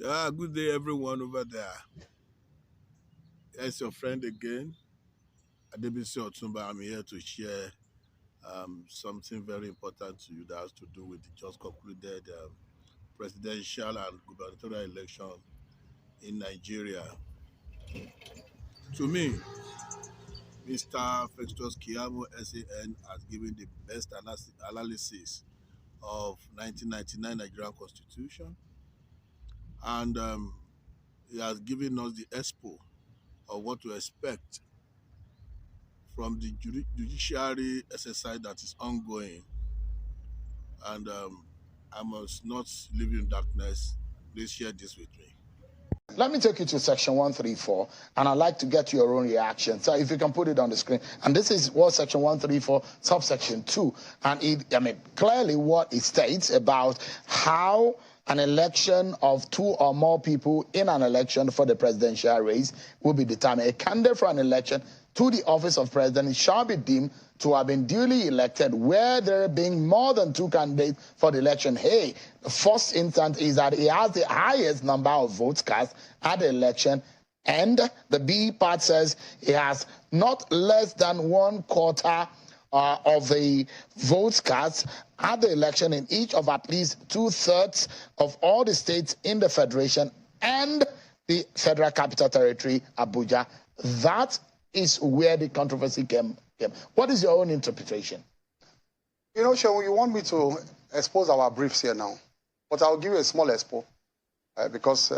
Good day, everyone over there. It's your friend again, Adebisi Otumba. I'm here to share something very important to you that has to do with the just concluded presidential and gubernatorial election in Nigeria. To me, Mr. Festus Keyamo SAN has given the best analysis of 1999 Nigerian Constitution, and he has given us the expo of what to expect from the judiciary exercise that is ongoing. And I must not live in darkness. Please share this with me. Let me take you to section 134, and I'd like to get your own reaction. So if you can put it on the screen. And this is what section 134, subsection 2. And clearly what it states about how an election of two or more people in an election for the presidential race will be determined. A candidate for an election to the office of president shall be deemed to have been duly elected where there being more than two candidates for the election. Hey, the first instance is that he has the highest number of votes cast at the election, and the B part says he has not less than 1/4 of the votes cast at the election in each of at least 2/3 of all the states in the federation and the Federal Capital Territory, Abuja. That is where the controversy came. What is your own interpretation? You know, Sean, you want me to expose our briefs here now, but I'll give you a small expo because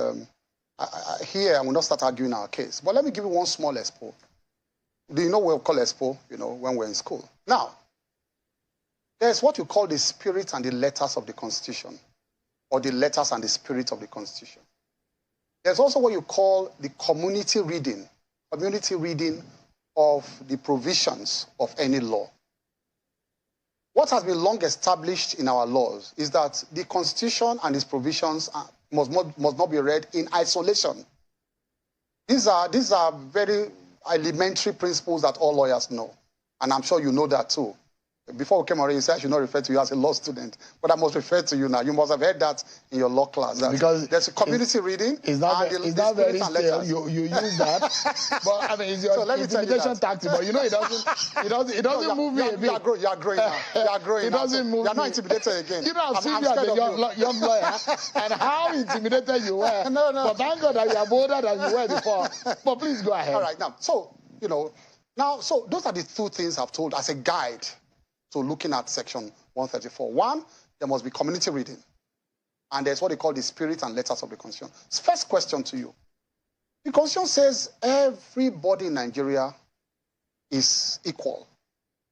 here I will not start arguing our case. But let me give you one small expo. Do you know what we call expo, when we're in school? Now, there's what you call the spirit and the letters of the Constitution, or the letters and the spirit of the Constitution. There's also what you call the community reading of the provisions of any law. What has been long established in our laws is that the Constitution and its provisions must not be read in isolation. These are very elementary principles that all lawyers know, and I'm sure you know that too. Before we came already, you said I should not refer to you as a law student, but I must refer to you now. You must have heard that in your law class. Because there's a community reading. It's not very still. You use that, but it's your intimidation tactic. But it doesn't move me a bit. You are growing now. You are growing. It doesn't move me. You are not intimidated again. I've seen you as a young lawyer, and how intimidated you were. No. But thank God that you are bolder than you were before. But please go ahead. All right, now, so those are the two things I've told as a guide. So looking at section 134. One, there must be community reading. And there's what they call the spirit and letters of the Constitution. First question to you. The Constitution says everybody in Nigeria is equal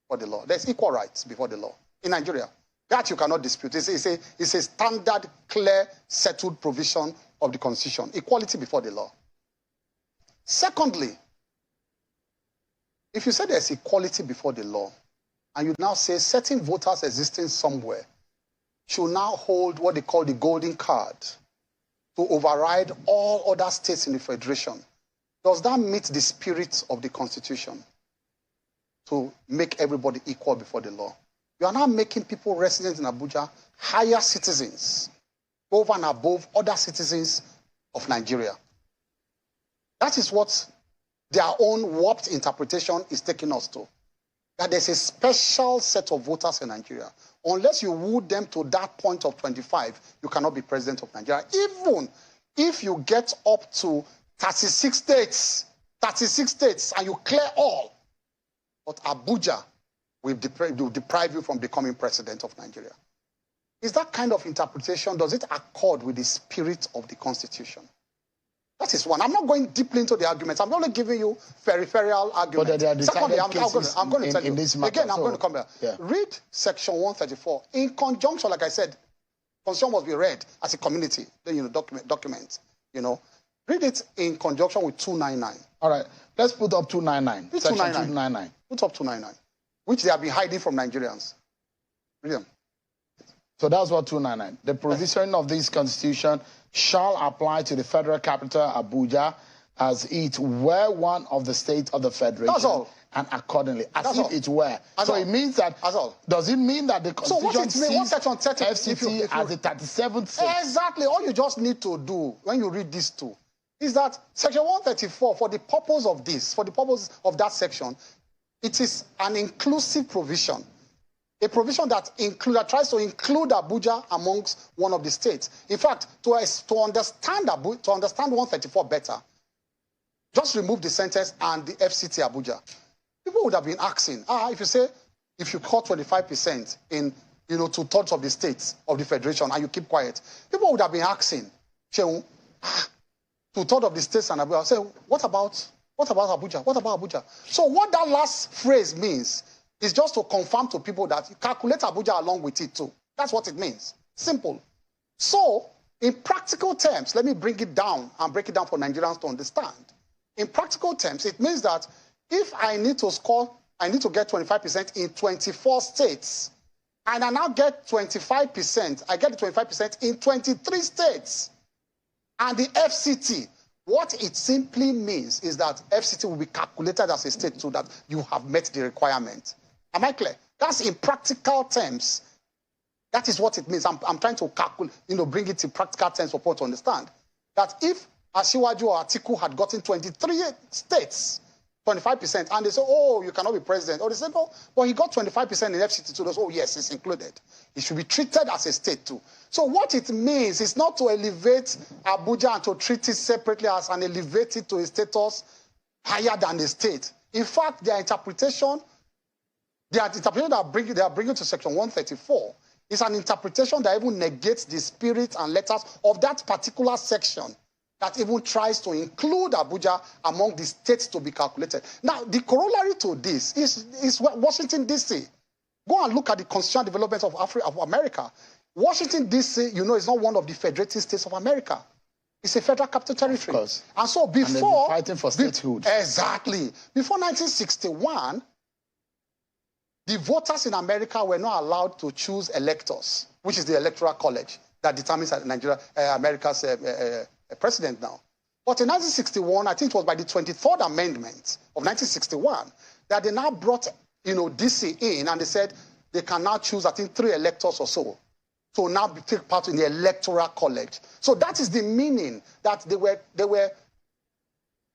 for the law. There's equal rights before the law in Nigeria. That you cannot dispute. It's a standard, clear, settled provision of the Constitution. Equality before the law. Secondly, if you say there's equality before the law, and you now say certain voters existing somewhere should now hold what they call the golden card to override all other states in the federation, does that meet the spirit of the Constitution to make everybody equal before the law? You are now making people resident in Abuja higher citizens over and above other citizens of Nigeria. That is what their own warped interpretation is taking us to. That there's a special set of voters in Nigeria. Unless you woo them to that point of 25, you cannot be president of Nigeria. Even if you get up to 36 states, and you clear all, but Abuja will deprive you from becoming president of Nigeria. Is that kind of interpretation, does it accord with the spirit of the Constitution? That is one. I'm not going deeply into the arguments. I'm only giving you peripheral arguments. But there are Secondly, I'm going to tell you. Again, I'm going to come back. Yeah. Read section 134. In conjunction, like I said, Constitution must be read as a community, document. Read it in conjunction with 299. All right. Let's put up 299. Section 299. Put up 299, which they have been hiding from Nigerians. Read them. So that's what 299. The provision of this Constitution shall apply to the Federal Capital, Abuja, as it were one of the states of the federation. That's all. And accordingly, as That's if all. it were. That's so all. it means that, That's all. does it mean that the Constitution what section 30, FCT as the 37th state? Exactly. All you just need to do when you read these two is that Section 134, for the purpose of this, for the purpose of that section, it is an inclusive provision. A provision that tries to include Abuja amongst one of the states. In fact, to understand 134 better, just remove the sentence and the FCT Abuja. People would have been asking, if you cut 25% in 2/3 of the states of the federation and you keep quiet, people would have been asking, 2/3 of the states and Abuja. Say, what about Abuja? What about Abuja? So what that last phrase means is just to confirm to people that you calculate Abuja along with it too. That's what it means. Simple. So, in practical terms, let me bring it down and break it down for Nigerians to understand. In practical terms, it means that if I need to get 25% in 24 states, and I now get 25%, I get the 25% in 23 states. And the FCT, what it simply means is that FCT will be calculated as a state so that you have met the requirement. Am I clear? That's in practical terms. That is what it means. I'm trying to calculate, bring it to practical terms for people to understand. That if Asiwaju or Atiku had gotten 23 states, 25%, and they say, oh, you cannot be president. Or they say, no, but he got 25% in FCT too. Oh, yes, it's included. It should be treated as a state too. So what it means is not to elevate Abuja and to treat it separately and elevate it to a status higher than the state. In fact, their interpretation that they are bringing to Section 134 is an interpretation that even negates the spirit and letters of that particular section that even tries to include Abuja among the states to be calculated. Now, the corollary to this is Washington, D.C. Go and look at the constitutional development of America. Washington, D.C., is not one of the federating states of America. It's a federal capital territory. Of course. And so before... And fighting for statehood. Exactly. Before 1961... the voters in America were not allowed to choose electors, which is the Electoral College that determines America's president now. But in 1961, I think it was by the 23rd Amendment of 1961, that they now brought, DC in, and they said they can now choose, I think, 3 electors or so to now take part in the Electoral College. So that is the meaning that they were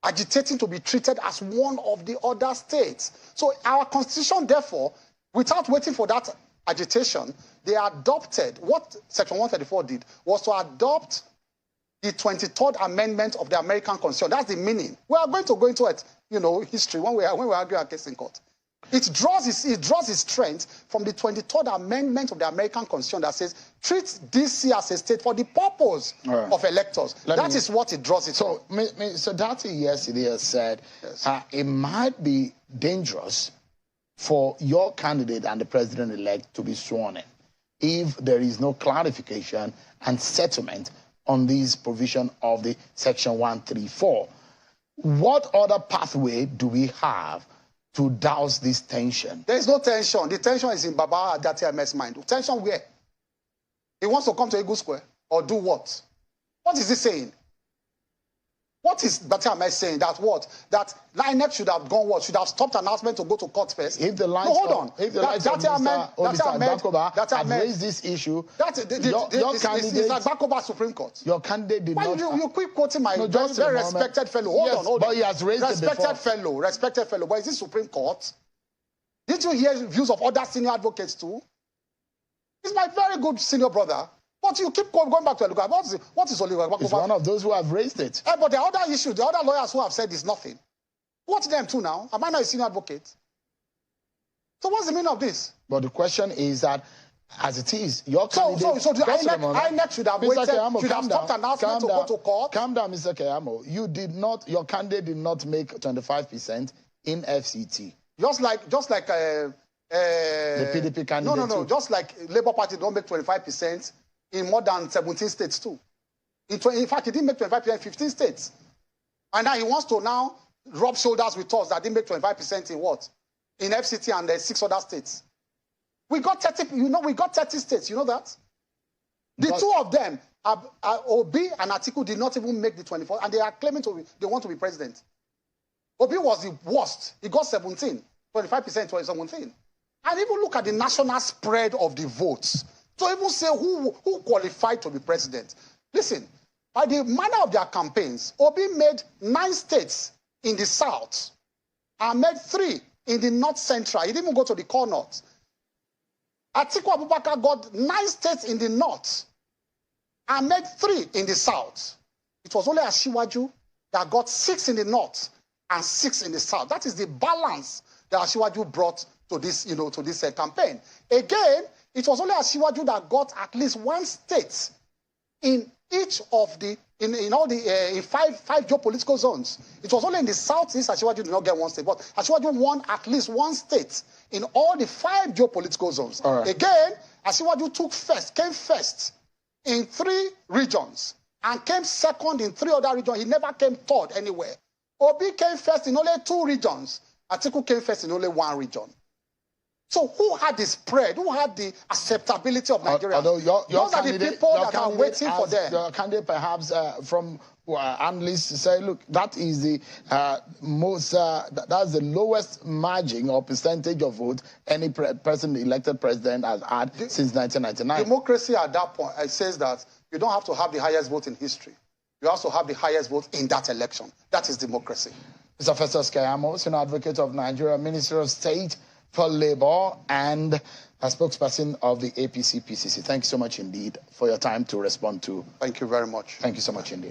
agitating to be treated as one of the other states. So our constitution, therefore, without waiting for that agitation, they adopted, what Section 134 did, was to adopt the 23rd Amendment of the American Constitution. That's the meaning. We are going to go into it, history when we argue our case in court. It draws its strength from the 23rd Amendment of the American Constitution that says, treat DC as a state for the purpose of electors. That is what it draws it from. So Dati yesterday said it might be dangerous for your candidate and the president-elect to be sworn in if there is no clarification and settlement on this provision of the Section 134. What other pathway do we have to douse this tension? There is no tension. The tension is in Baba Dati Ahmed's mind. Tension where? He wants to come to Eagle Square or do what? What is he saying? What is Dati Ahmed saying? That what? That INEC should have gone what? Should have stopped announcement to go to court first? If the lines if the lines of Mr. Agbakoba had raised this issue, your candidate... It's like Agbakoba Supreme Court. Your candidate did not... You keep quoting my very respected fellow. Hold on. But he has raised it before. Respected fellow. But is this Supreme Court? Did you hear views of other senior advocates too? He's my very good senior brother. But you keep going back to Oluga. What is Oluga? He's one of those who have raised it. But the other issue, the other lawyers who have said is nothing. What's them too now? Am I not a senior advocate? So what's the meaning of this? But the question is that, as it is, your candidate... So the INEC should have waited, should have stopped announcement to go to court. Calm down, Mr. Keyamo. Your candidate did not make 25% in FCT. Just like the PDP candidate. No. Just like Labour Party don't make 25% in more than 17 states too. In fact, he didn't make 25% in 15 states. And now he wants to now rub shoulders with us that didn't make 25% in what? In FCT and 6 other states. We got 30, we got 30 states, you know that? The two of them, Obi and Atiku did not even make the 24, and they are claiming they want to be president. Obi was the worst. He got 17, 25% 2017. And even look at the national spread of the votes to even say who qualified to be president. Listen, by the manner of their campaigns, Obi made 9 states in the south and made 3 in the north central. He didn't even go to the core north. Atiku Abubakar got 9 states in the north and made 3 in the south. It was only Asiwaju that got 6 in the north and 6 in the south. That is the balance that Asiwaju brought to this, to this campaign. Again, it was only Asiwaju that got at least 1 state in each of the in 5 geopolitical zones. It was only in the southeast Asiwaju did not get 1 state, but Asiwaju won at least 1 state in all the 5 geopolitical zones. Right. Again, Asiwaju came first in 3 regions and came second in 3 other regions. He never came third anywhere. Obi came first in only 2 regions. Atiku came first in only 1 region. So who had the spread? Who had the acceptability of Nigeria? Those are the people that are waiting for them. Your candidate perhaps from analysts say, look, that is the that's the lowest margin or percentage of vote any elected president has had since 1999. Democracy at that point, it says that you don't have to have the highest vote in history. You also have the highest vote in that election. That is democracy. Mr. Festus Keyamo, Senior Advocate of Nigeria, Minister of State for Labor and a spokesperson of the APC-PCC. Thank you so much indeed for your time to respond to. Thank you very much. Thank you so much indeed.